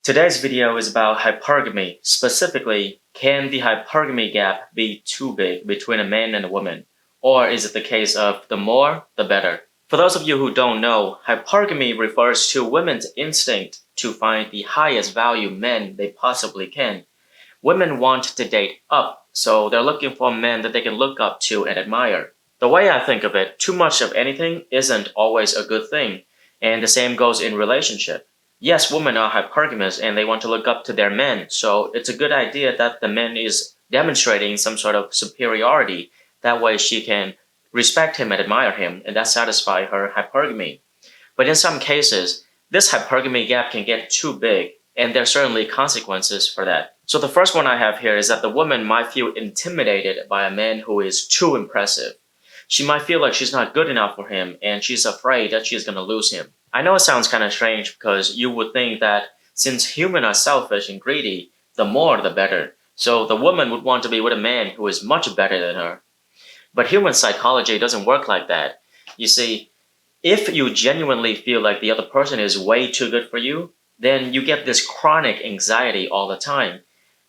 Today's video is about hypergamy. Specifically, can the hypergamy gap be too big between a man and a woman? Or is it the case of the more, the better? For those of you who don't know, hypergamy refers to women's instinct to find the highest value men they possibly can. Women want to date up, so they're looking for men that they can look up to and admire. The way I think of it, too much of anything isn't always a good thing, and the same goes in relationship. Yes, women are hypergamous and they want to look up to their men, so it's a good idea that the man is demonstrating some sort of superiority. That way she can respect him and admire him, and that satisfies her hypergamy. But in some cases, this hypergamy gap can get too big, and there are certainly consequences for that. So the first one I have here is that the woman might feel intimidated by a man who is too impressive. She might feel like she's not good enough for him, and she's afraid that she's going to lose him. I know it sounds kind of strange because you would think that since humans are selfish and greedy, the more the better. So the woman would want to be with a man who is much better than her. But human psychology doesn't work like that. You see, if you genuinely feel like the other person is way too good for you, then you get this chronic anxiety all the time.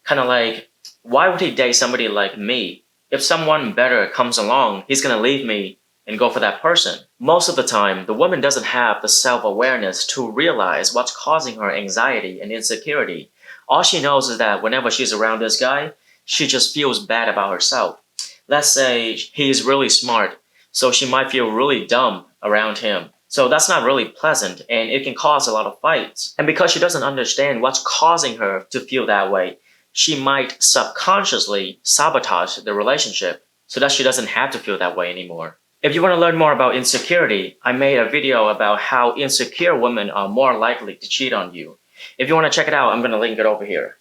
Kind of like, why would he date somebody like me? If someone better comes along, he's gonna leave me and go for that person. Most of the time, the woman doesn't have the self-awareness to realize what's causing her anxiety and insecurity. All she knows is that whenever she's around this guy, she just feels bad about herself. Let's say he's really smart, so she might feel really dumb around him. So that's not really pleasant, and it can cause a lot of fights. And because she doesn't understand what's causing her to feel that way, she might subconsciously sabotage the relationship so that she doesn't have to feel that way anymore. If you want to learn more about insecurity, I made a video about how insecure women are more likely to cheat on you. If you want to check it out, I'm going to link it over here.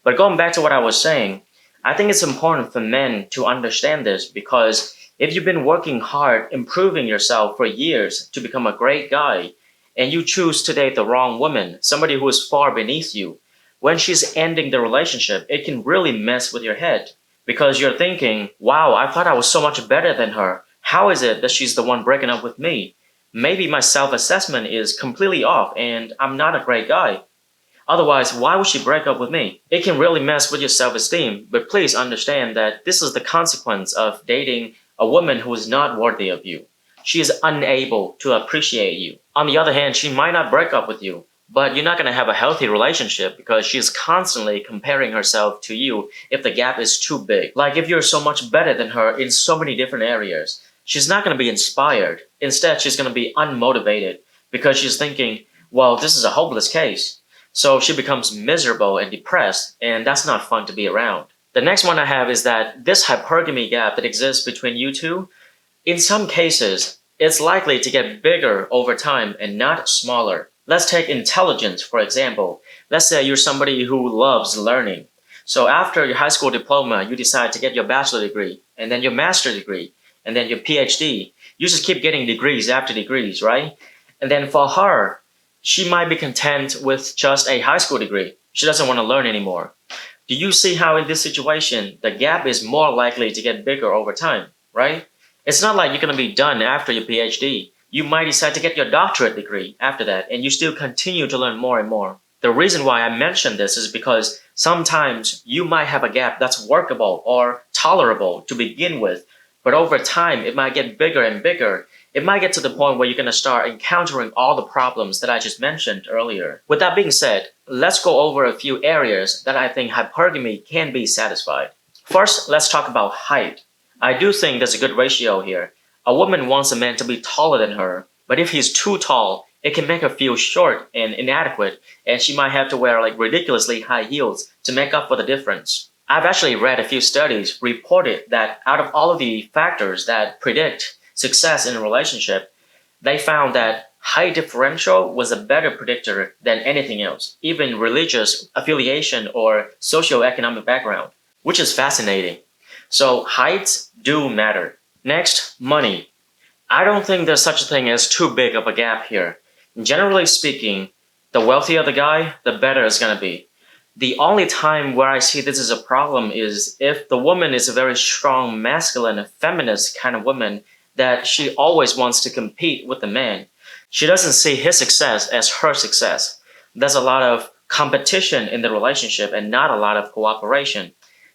But going back to what I was saying, I think it's important for men to understand this because if you've been working hard, improving yourself for years to become a great guy, and you choose to date the wrong woman, somebody who is far beneath you, when she's ending the relationship, it can really mess with your head because you're thinking, wow, I thought I was so much better than her. How is it that she's the one breaking up with me? Maybe my self-assessment is completely off and I'm not a great guy. Otherwise, why would she break up with me? It can really mess with your self-esteem, but please understand that this is the consequence of dating a woman who is not worthy of you. She is unable to appreciate you. On the other hand, she might not break up with you, but you're not going to have a healthy relationship because she's constantly comparing herself to you if the gap is too big. Like if you're so much better than her in so many different areas, she's not going to be inspired. Instead, she's going to be unmotivated because she's thinking, well, this is a hopeless case. So she becomes miserable and depressed, and that's not fun to be around. The next one I have is that this hypergamy gap that exists between you two, in some cases, it's likely to get bigger over time and not smaller. Let's take intelligence, for example. Let's say you're somebody who loves learning. So after your high school diploma, you decide to get your bachelor degree, and then your master's degree, and then your PhD. You just keep getting degrees after degrees, right? And then for her, she might be content with just a high school degree. She doesn't want to learn anymore. Do you see how in this situation, the gap is more likely to get bigger over time, right? It's not like you're going to be done after your PhD. You might decide to get your doctorate degree after that, and you still continue to learn more and more. The reason why I mention this is because sometimes you might have a gap that's workable or tolerable to begin with, but over time, it might get bigger and bigger. It might get to the point where you're going to start encountering all the problems that I just mentioned earlier. With that being said, let's go over a few areas that I think hypergamy can be satisfied. First, let's talk about height. I do think there's a good ratio here. A woman wants a man to be taller than her, but if he's too tall, it can make her feel short and inadequate, and she might have to wear like ridiculously high heels to make up for the difference. I've actually read a few studies reported that out of all of the factors that predict success in a relationship, they found that height differential was a better predictor than anything else, even religious affiliation or socioeconomic background, which is fascinating. So heights do matter. Next, money. I don't think there's such a thing as too big of a gap here. Generally speaking, the wealthier the guy, the better it's going to be. The only time where I see this as a problem is if the woman is a very strong, masculine, feminist kind of woman that she always wants to compete with the man. She doesn't see his success as her success. There's a lot of competition in the relationship and not a lot of cooperation.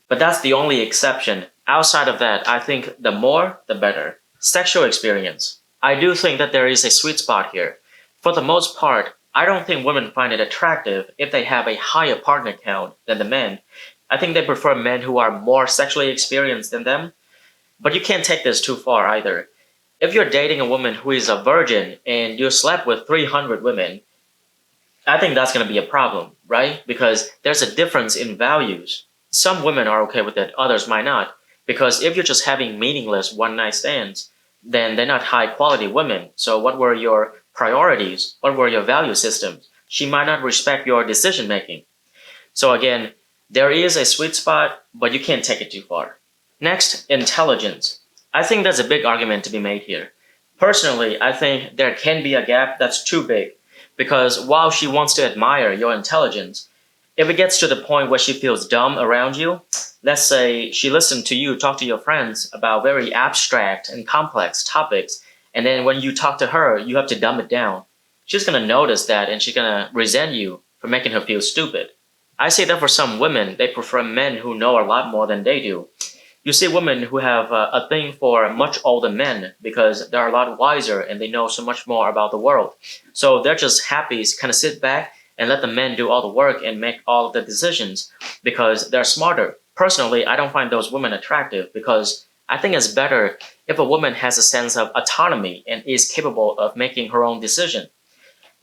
But that's the only exception. Outside of that, I think the more, the better. Sexual experience. I do think that there is a sweet spot here. For the most part, I don't think women find it attractive if they have a higher partner count than the men. I think they prefer men who are more sexually experienced than them. But you can't take this too far either. If you're dating a woman who is a virgin and you slept with 300 women, I think that's going to be a problem, right? Because there's a difference in values. Some women are okay with it, others might not. Because if you're just having meaningless one night stands, then they're not high quality women. So, what were your priorities? What were your value systems? She might not respect your decision making. So, again, there is a sweet spot, but you can't take it too far. Next, intelligence. I think there's a big argument to be made here. Personally, I think there can be a gap that's too big because while she wants to admire your intelligence, if it gets to the point where she feels dumb around you, let's say she listened to you talk to your friends about very abstract and complex topics, and then when you talk to her, you have to dumb it down. She's gonna notice that and she's gonna resent you for making her feel stupid. I say that for some women, they prefer men who know a lot more than they do. You see women who have a thing for much older men because they're a lot wiser and they know so much more about the world. So they're just happy to kind of sit back and let the men do all the work and make all of the decisions because they're smarter. Personally, I don't find those women attractive because I think it's better if a woman has a sense of autonomy and is capable of making her own decision.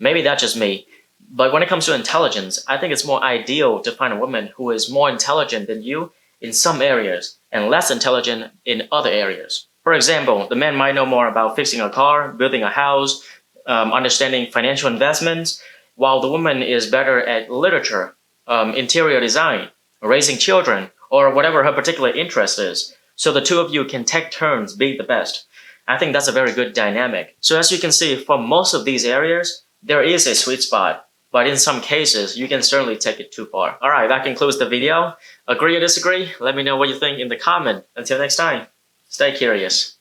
Maybe that's just me, but when it comes to intelligence, I think it's more ideal to find a woman who is more intelligent than you in some areas and less intelligent in other areas. For example, the man might know more about fixing a car, building a house, understanding financial investments, while the woman is better at literature, interior design, raising children, or whatever her particular interest is. So the two of you can take turns being the best. I think that's a very good dynamic. So as you can see, for most of these areas, there is a sweet spot. But in some cases, you can certainly take it too far. Alright, that concludes the video. Agree or disagree? Let me know what you think in the comment. Until next time, stay curious.